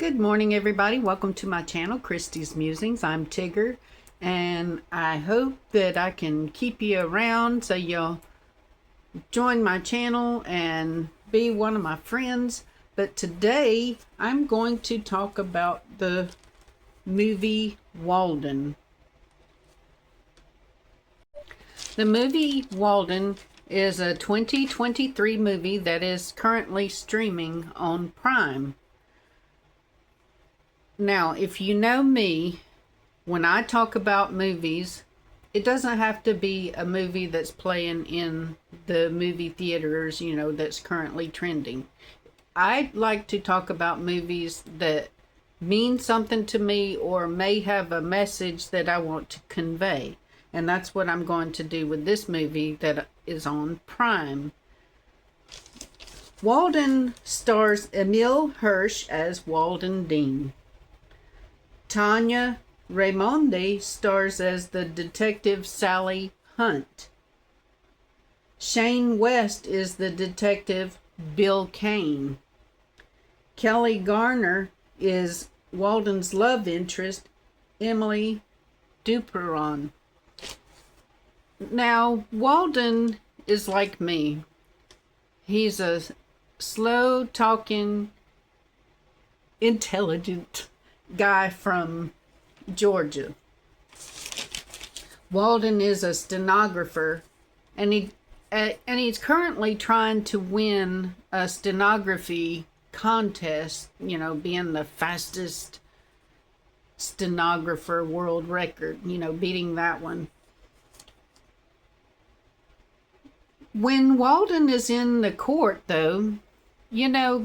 Good morning, everybody. Welcome to my channel, Christy's Musings. I'm Tigger, and I hope that I can keep you around so you'll join my channel and be one of my friends. But today, I'm going to talk about the movie Walden. The movie Walden is a 2023 movie that is currently streaming on Prime. Now, if you know me, when I talk about movies, it doesn't have to be a movie that's playing in the movie theaters, that's currently trending. I like to talk about movies that mean something to me or may have a message that I want to convey. And that's what I'm going to do with this movie that is on Prime. Walden stars Emile Hirsch as Walden Dean. Tanya Raimondi stars as the detective Sally Hunt. Shane West is the detective Bill Kane. Kelly Garner is Walden's love interest, Emily Duperon. Now, Walden is like me. He's a slow-talking, intelligent guy from Georgia. Walden is a stenographer, and he's currently trying to win a stenography contest, being the fastest stenographer world record, beating that one. When Walden is in the court, though,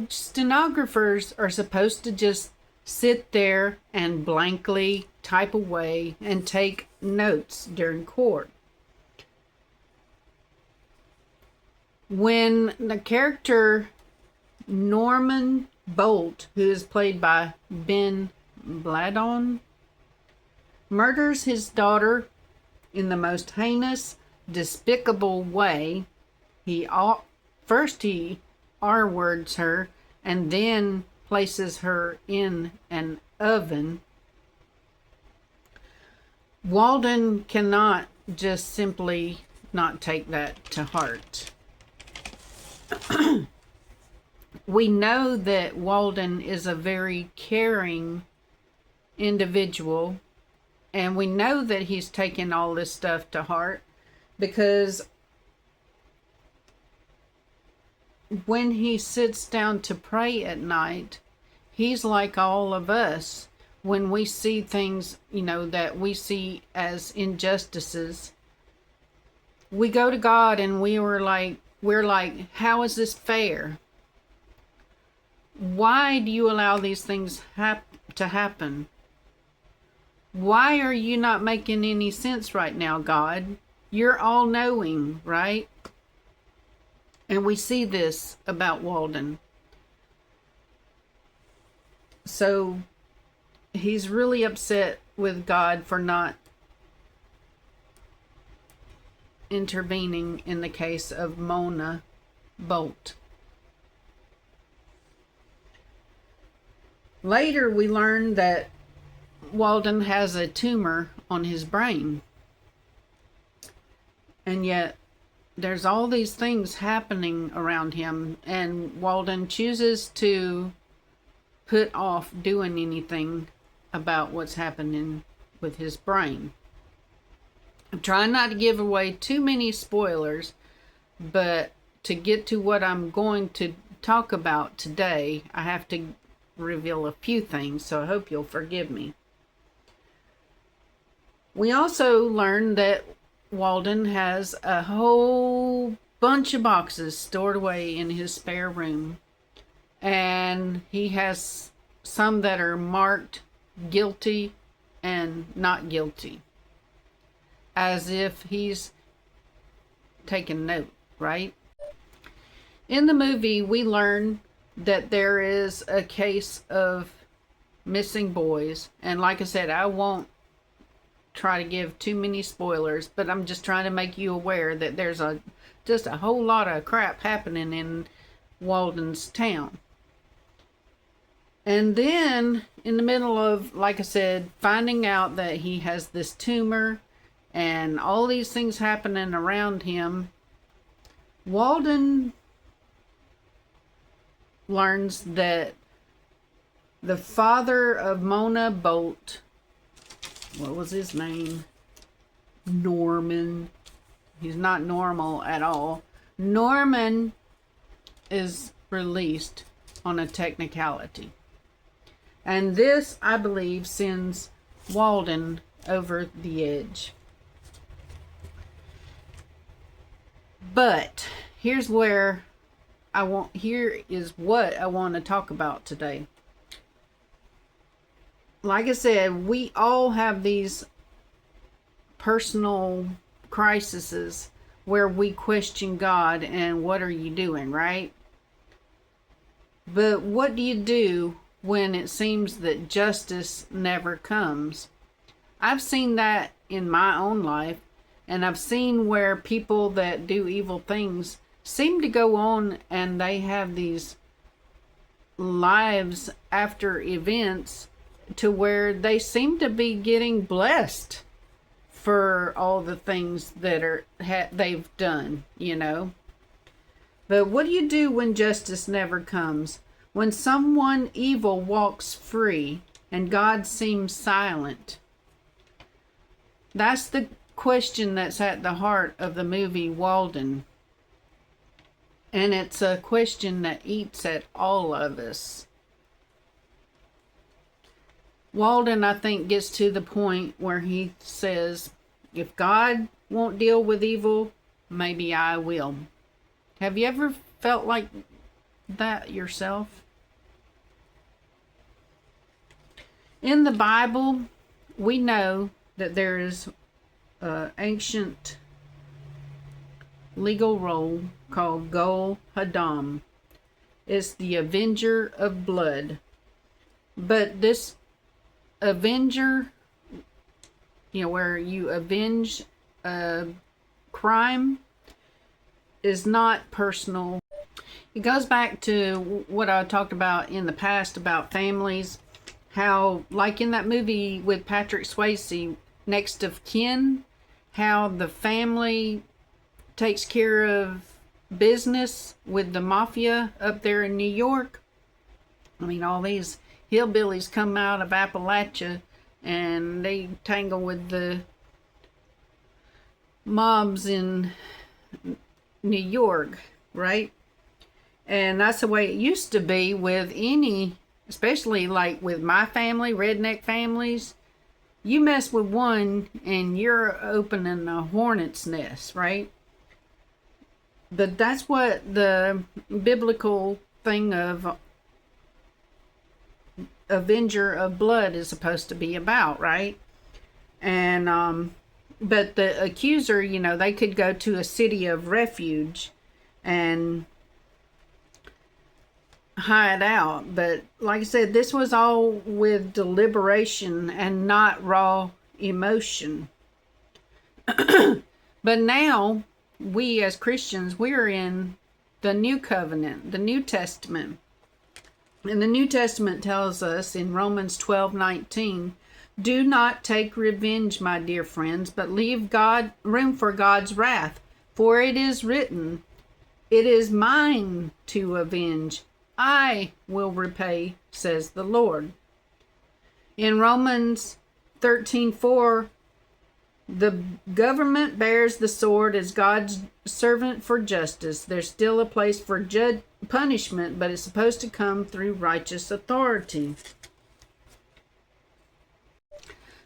stenographers are supposed to just sit there and blankly type away and take notes during court. When the character Norman Bolt, who is played by Ben Bladon, murders his daughter in the most heinous, despicable way, he R-words her and then places her in an oven. Walden cannot just simply not take that to heart. We know that Walden is a very caring individual, and we know that he's taken all this stuff to heart because when he sits down to pray at night, he's like all of us. When we see things, that we see as injustices, we go to God and we're like, how is this fair? Why do you allow these things to happen? Why are you not making any sense right now, God? You're all-knowing, right? And we see this about Walden. So he's really upset with God for not intervening in the case of Mona Bolt. Later, we learn that Walden has a tumor on his brain. And yet, there's all these things happening around him, and Walden chooses to put off doing anything about what's happening with his brain. I'm trying not to give away too many spoilers, but to get to what I'm going to talk about today, I have to reveal a few things, so I hope you'll forgive me. We also learned that Walden has a whole bunch of boxes stored away in his spare room, and he has some that are marked guilty and not guilty, as if he's taken note, right? In the movie, we learn that there is a case of missing boys, and like I said, I won't try to give too many spoilers, but I'm just trying to make you aware that there's just a whole lot of crap happening in Walden's town. And then in the middle of, like I said, finding out that he has this tumor and all these things happening around him, Walden learns that the father of Mona Bolt, what was his name? Norman. He's not normal at all. Norman is released on a technicality. And this, I believe, sends Walden over the edge. But here's where here is what I want to talk about today. Like I said, we all have these personal crises where we question God and what are you doing, right? But what do you do when it seems that justice never comes? I've seen that in my own life, and I've seen where people that do evil things seem to go on and they have these lives after events to where they seem to be getting blessed for all the things that they've done, you know. But what do you do when justice never comes? When someone evil walks free and God seems silent? That's the question that's at the heart of the movie Walden. And it's a question that eats at all of us. Walden, I think, gets to the point where he says, if God won't deal with evil, maybe I will. Have you ever felt like that yourself? In the Bible, we know that there is an ancient legal role called Goel, hadam. It's the avenger of blood. But this avenger, you know, where you avenge a crime, is not personal. It goes back to what I talked about in the past about families, how, like in that movie with Patrick Swayze, Next of Kin, how the family takes care of business with the mafia up there in New York. I mean, all these hillbillies come out of Appalachia and they tangle with the mobs in New York, right? And that's the way it used to be with any, especially like with my family, redneck families. You mess with one and you're opening a hornet's nest, right? But that's what the biblical thing of avenger of blood is supposed to be about, right? And but the accuser, you know, they could go to a city of refuge and hide out. But like I said, this was all with deliberation and not raw emotion. But now we as Christians, we're in the new covenant, the New Testament. And the New Testament tells us in Romans 12:19, do not take revenge, my dear friends, but leave room for God's wrath. For it is written, it is mine to avenge. I will repay, says the Lord. In Romans 13:4, the government bears the sword as God's servant for justice. There's still a place for punishment, but it's supposed to come through righteous authority.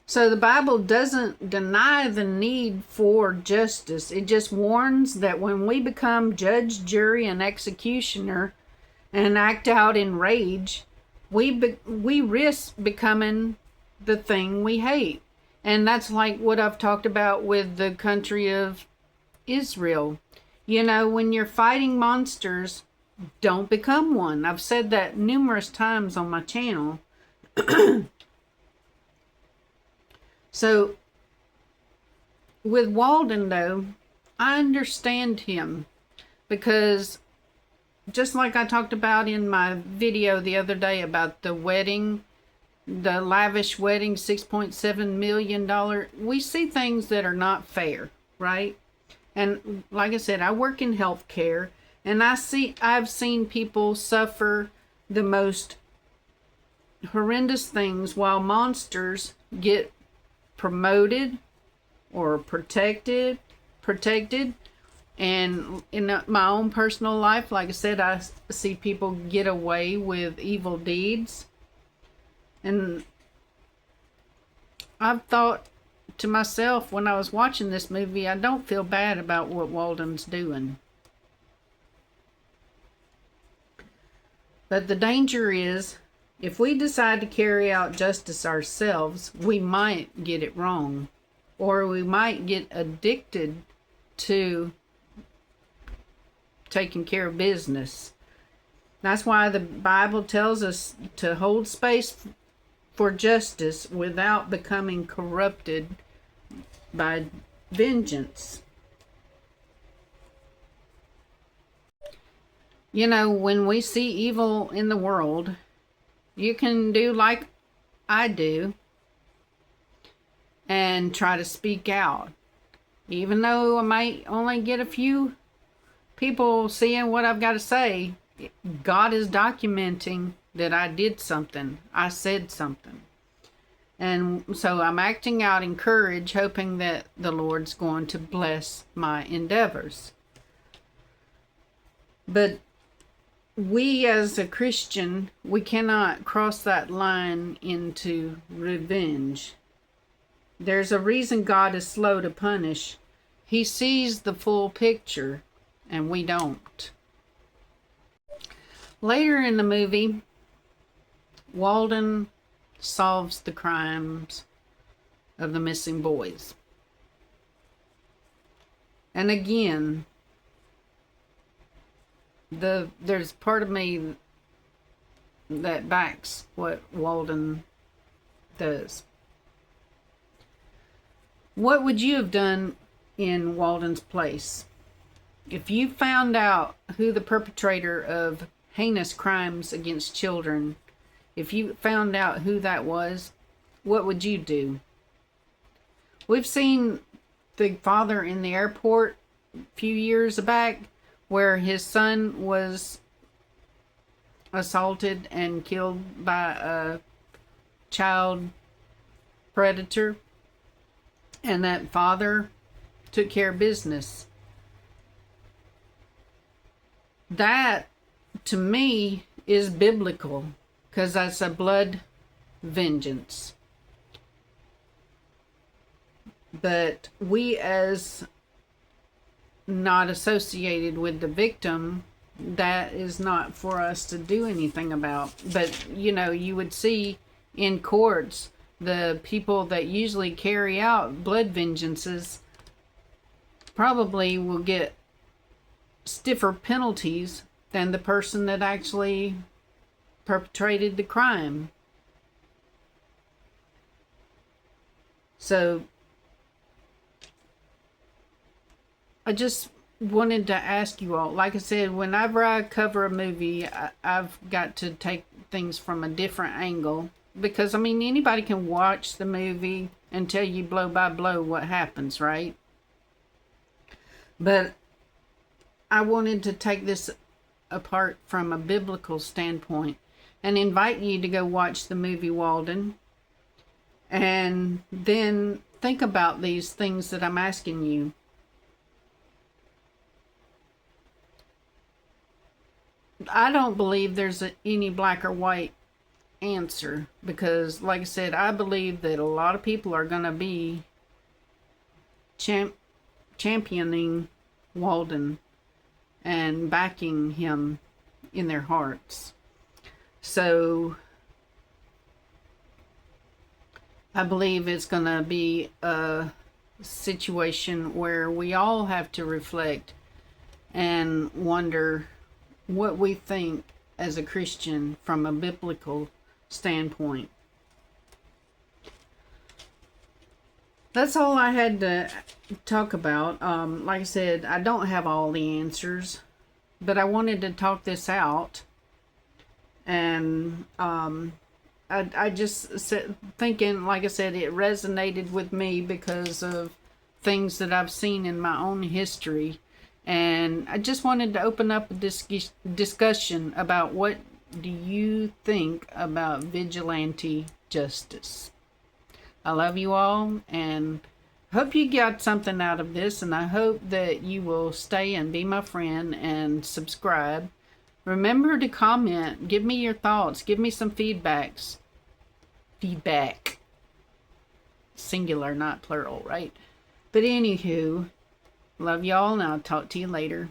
So the Bible doesn't deny the need for justice. It just warns that when we become judge, jury, and executioner and act out in rage, we risk becoming the thing we hate. And that's like what I've talked about with the country of Israel. You know, when you're fighting monsters, don't become one. I've said that numerous times on my channel. So, with Walden, though, I understand him because just like I talked about in my video the other day about the wedding, the lavish wedding, $6.7 million, we see things that are not fair, right? And like I said, I work in healthcare, and I've seen people suffer the most horrendous things while monsters get promoted or protected. And in my own personal life, like I said, I see people get away with evil deeds. And I've thought to myself when I was watching this movie, I don't feel bad about what Walden's doing. But the danger is, if we decide to carry out justice ourselves, we might get it wrong. Or we might get addicted to taking care of business. That's why the Bible tells us to hold space for justice without becoming corrupted by vengeance. You know, when we see evil in the world, you can do like I do and try to speak out. Even though I might only get a few people seeing what I've got to say, God is documenting that I did something. I said something. And so I'm acting out in courage, hoping that the Lord's going to bless my endeavors. But we as a Christian, we cannot cross that line into revenge. There's a reason God is slow to punish. He sees the full picture, and we don't. Later in the movie, Walden solves the crimes of the missing boys. And again, there's part of me that backs what Walden does. What would you have done in Walden's place? If you found out who the perpetrator of heinous crimes against children, if you found out who that was, what would you do? We've seen the father in the airport a few years back where his son was assaulted and killed by a child predator, and that father took care of business. That, to me, is biblical, because that's a blood vengeance. But we, as not associated with the victim, that is not for us to do anything about. But, you know, you would see in courts, the people that usually carry out blood vengeances probably will get stiffer penalties than the person that actually perpetrated the crime. So I just wanted to ask you all, like I said, whenever I cover a movie, I've got to take things from a different angle, because I mean, anybody can watch the movie and tell you blow by blow what happens, right? But I wanted to take this apart from a biblical standpoint and invite you to go watch the movie Walden, and then think about these things that I'm asking you. I don't believe there's any black or white answer, because like I said, I believe that a lot of people are going to be championing Walden and backing him in their hearts. So I believe it's going to be a situation where we all have to reflect and wonder what we think as a Christian from a biblical standpoint. That's all I had to talk about. Like I said, I don't have all the answers, but I wanted to talk this out. And I just thinking, like I said, it resonated with me because of things that I've seen in my own history. And I just wanted to open up a discussion about what do you think about vigilante justice. I love you all and hope you got something out of this, and I hope that you will stay and be my friend and subscribe. Remember to comment, give me your thoughts, give me some feedbacks. Feedback. Singular, not plural, right? But anywho, love y'all and I'll talk to you later.